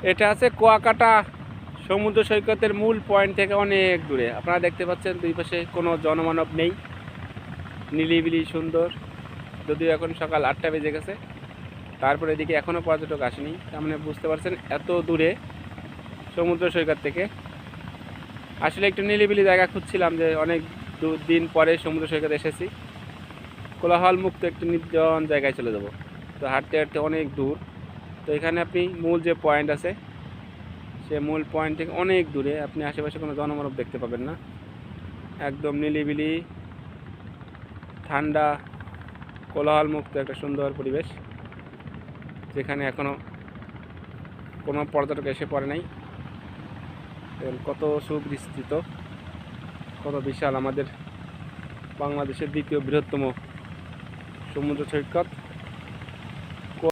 এটা আছে কুয়াকাটা সমুদ্র সৈকতের মূল পয়েন্ট থেকে অনেক দূরে। আপনারা দেখতে পাচ্ছেন দুই পাশে কোনো জনমানব নেই, নিলিবিলি সুন্দর। যদিও এখন সকাল 8টা বেজে গেছে, তারপরে এদিকে এখনও পর্যটক আসেনি। তার মানে বুঝতে পারছেন এত দূরে সমুদ্র সৈকত থেকে। আসলে একটু নিলিবিলি জায়গা খুঁজছিলাম, যে অনেক দিন পরে সমুদ্র সৈকত এসেছি, কোলাহল মুক্ত একটু নির্জন জায়গায় চলে যাব। তো হাঁটতে হাঁটতে অনেক দূর। তো এখানে আপনি মূল যে পয়েন্ট আছে, সে মূল পয়েন্ট থেকে অনেক দূরে আপনি আশেপাশে কোনো জনমানব দেখতে পাবেন না। একদম নিলিবিলি, ঠান্ডা, কোলাহল মুক্ত একটা সুন্দর পরিবেশ, যেখানে এখনও কোনো পর্যটক এসে পড়ে নাই। কত সুবিস্তৃত, কত বিশাল আমাদের বাংলাদেশের দ্বিতীয় বৃহত্তম সমুদ্র সৈকত।